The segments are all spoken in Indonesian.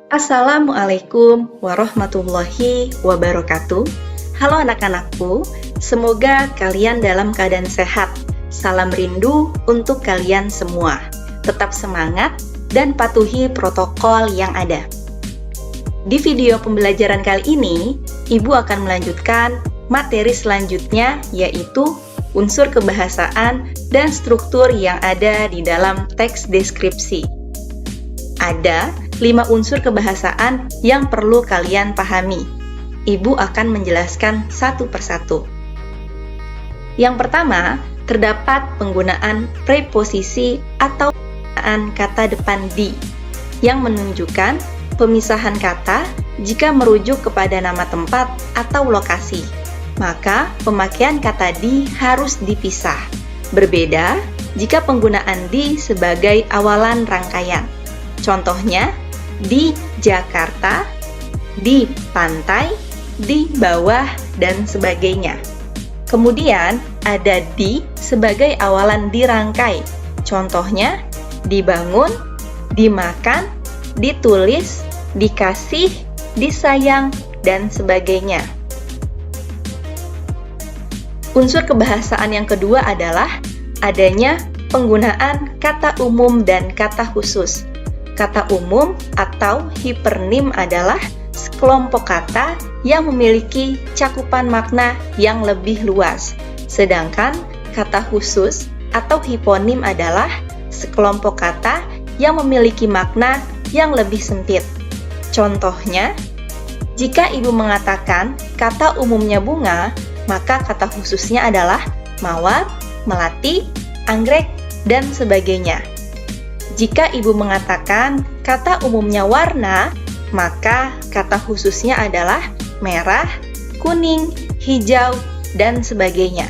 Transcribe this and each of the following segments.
Assalamualaikum warahmatullahi wabarakatuh. Halo anak-anakku, semoga kalian dalam keadaan sehat. Salam rindu untuk kalian semua. Tetap semangat dan patuhi protokol yang ada. Di video pembelajaran kali ini, Ibu akan melanjutkan materi selanjutnya, yaitu unsur kebahasaan dan struktur yang ada di dalam teks deskripsi. Ada 5 unsur kebahasaan yang perlu kalian pahami. Ibu akan menjelaskan satu persatu. Yang pertama, terdapat penggunaan preposisi atau penggunaan kata depan di yang menunjukkan pemisahan kata jika merujuk kepada nama tempat atau lokasi. Maka pemakaian kata di harus dipisah. Berbeda jika penggunaan di sebagai awalan rangkaian. Contohnya, di Jakarta, di pantai, di bawah, dan sebagainya. Kemudian, ada di sebagai awalan dirangkai. Contohnya, dibangun, dimakan, ditulis, dikasih, disayang, dan sebagainya. Unsur kebahasaan yang kedua adalah adanya penggunaan kata umum dan kata khusus. Kata umum atau hipernim adalah sekelompok kata yang memiliki cakupan makna yang lebih luas. Sedangkan kata khusus atau hiponim adalah sekelompok kata yang memiliki makna yang lebih sempit. Contohnya, jika ibu mengatakan kata umumnya bunga, maka kata khususnya adalah mawar, melati, anggrek, dan sebagainya. Jika ibu mengatakan kata umumnya warna, maka kata khususnya adalah merah, kuning, hijau, dan sebagainya.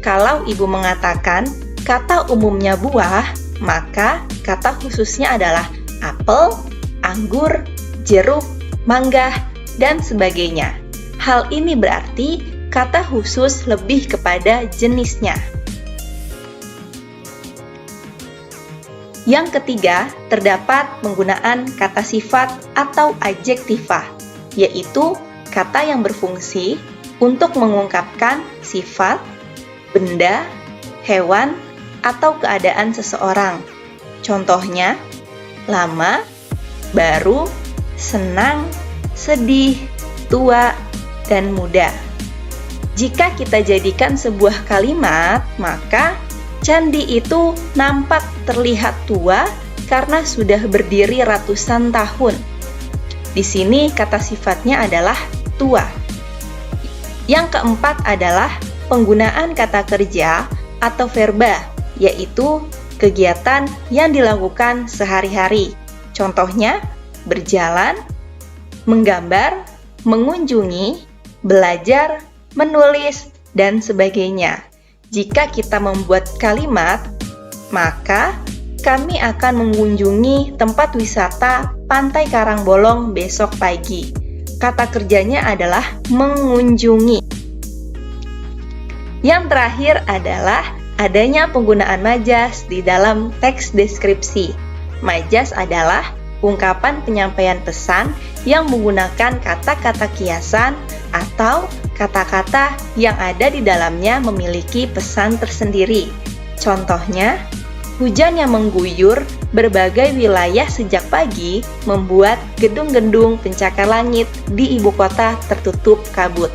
Kalau ibu mengatakan kata umumnya buah, maka kata khususnya adalah apel, anggur, jeruk, mangga, dan sebagainya. Hal ini berarti kata khusus lebih kepada jenisnya. Yang ketiga, terdapat penggunaan kata sifat atau adjektiva, yaitu kata yang berfungsi untuk mengungkapkan sifat, benda, hewan, atau keadaan seseorang. Contohnya, lama, baru, senang, sedih, tua, dan muda. Jika kita jadikan sebuah kalimat, maka candi itu nampak terlihat tua karena sudah berdiri ratusan tahun. Di sini kata sifatnya adalah tua. Yang keempat adalah penggunaan kata kerja atau verba, yaitu kegiatan yang dilakukan sehari-hari. Contohnya, berjalan, menggambar, mengunjungi, belajar, menulis, dan sebagainya. Jika kita membuat kalimat, maka kami akan mengunjungi tempat wisata Pantai Karangbolong besok pagi. Kata kerjanya adalah mengunjungi. Yang terakhir adalah adanya penggunaan majas di dalam teks deskripsi. Majas adalah ungkapan penyampaian pesan yang menggunakan kata-kata kiasan atau kata-kata yang ada di dalamnya memiliki pesan tersendiri. Contohnya, hujan yang mengguyur berbagai wilayah sejak pagi membuat gedung-gedung pencakar langit di ibu kota tertutup kabut.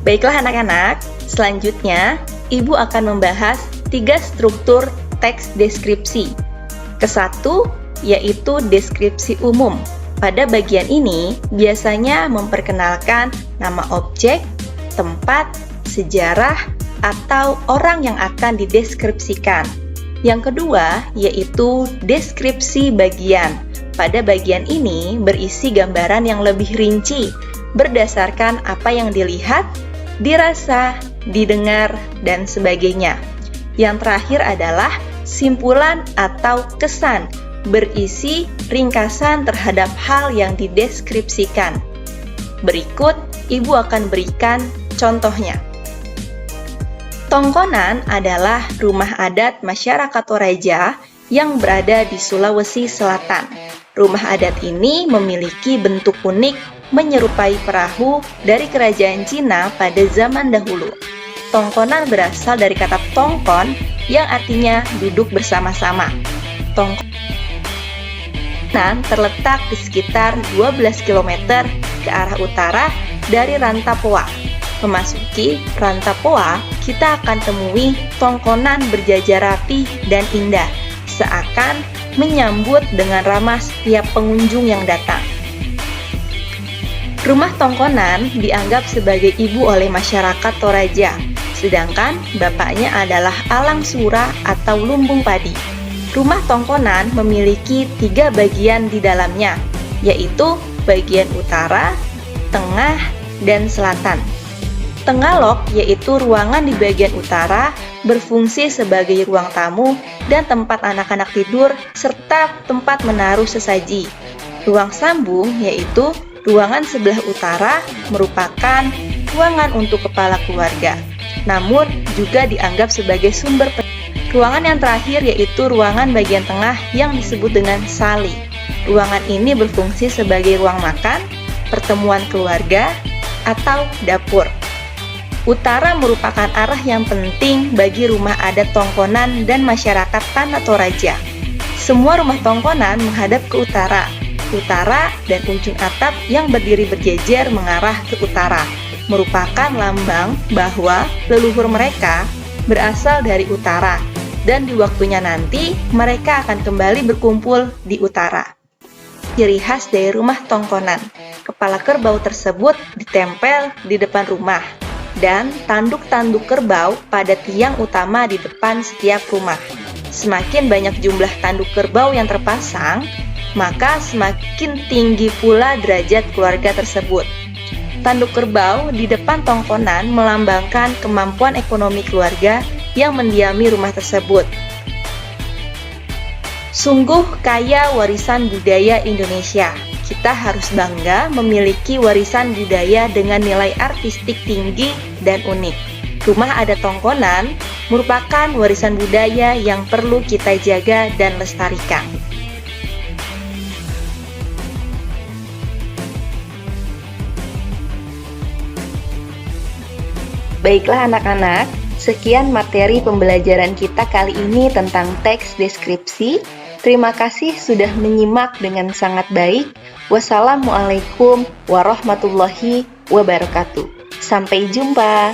Baiklah anak-anak, selanjutnya Ibu akan membahas 3 struktur teks deskripsi. Kesatu, yaitu deskripsi umum. Pada bagian ini, biasanya memperkenalkan nama objek, tempat, sejarah, atau orang yang akan dideskripsikan. Yang kedua, yaitu deskripsi bagian. Pada bagian ini berisi gambaran yang lebih rinci, berdasarkan apa yang dilihat, dirasa, didengar, dan sebagainya. Yang terakhir adalah simpulan atau kesan, berisi ringkasan terhadap hal yang dideskripsikan. Berikut, Ibu akan berikan contohnya. Tongkonan adalah rumah adat masyarakat Toraja yang berada di Sulawesi Selatan. Rumah adat ini memiliki bentuk unik menyerupai perahu dari kerajaan Cina pada zaman dahulu. Tongkonan berasal dari kata tongkon yang artinya duduk bersama-sama. Tongkonan terletak di sekitar 12 km ke arah utara dari Rantapoa. Memasuki Rantapoa, kita akan temui tongkonan berjajar rapi dan indah, seakan menyambut dengan ramah setiap pengunjung yang datang. Rumah tongkonan dianggap sebagai ibu oleh masyarakat Toraja, sedangkan bapaknya adalah Alang Sura atau lumbung padi. Rumah tongkonan memiliki 3 bagian di dalamnya, yaitu bagian utara, tengah, dan selatan. Tengalok, yaitu ruangan di bagian utara, berfungsi sebagai ruang tamu dan tempat anak-anak tidur, serta tempat menaruh sesaji. Ruang sambung, yaitu ruangan sebelah utara, merupakan ruangan untuk kepala keluarga, namun juga dianggap sebagai sumber ruangan yang terakhir yaitu ruangan bagian tengah yang disebut dengan sali. Ruangan ini berfungsi sebagai ruang makan, pertemuan keluarga, atau dapur. Utara merupakan arah yang penting bagi rumah adat tongkonan dan masyarakat Tanah Toraja. Semua rumah tongkonan menghadap ke utara. Utara dan ujung atap yang berdiri berjejer mengarah ke utara, merupakan lambang bahwa leluhur mereka berasal dari utara, dan di waktunya nanti mereka akan kembali berkumpul di utara. Ciri khas dari rumah tongkonan, kepala kerbau tersebut ditempel di depan rumah, dan tanduk-tanduk kerbau pada tiang utama di depan setiap rumah. Semakin banyak jumlah tanduk kerbau yang terpasang, maka semakin tinggi pula derajat keluarga tersebut. Tanduk kerbau di depan tongkonan melambangkan kemampuan ekonomi keluarga yang mendiami rumah tersebut. Sungguh kaya warisan budaya Indonesia. Kita harus bangga memiliki warisan budaya dengan nilai artistik tinggi dan unik. Rumah adat tongkonan merupakan warisan budaya yang perlu kita jaga dan lestarikan. Baiklah anak-anak, sekian materi pembelajaran kita kali ini tentang teks deskripsi. Terima kasih sudah menyimak dengan sangat baik. Wassalamualaikum warahmatullahi wabarakatuh. Sampai jumpa.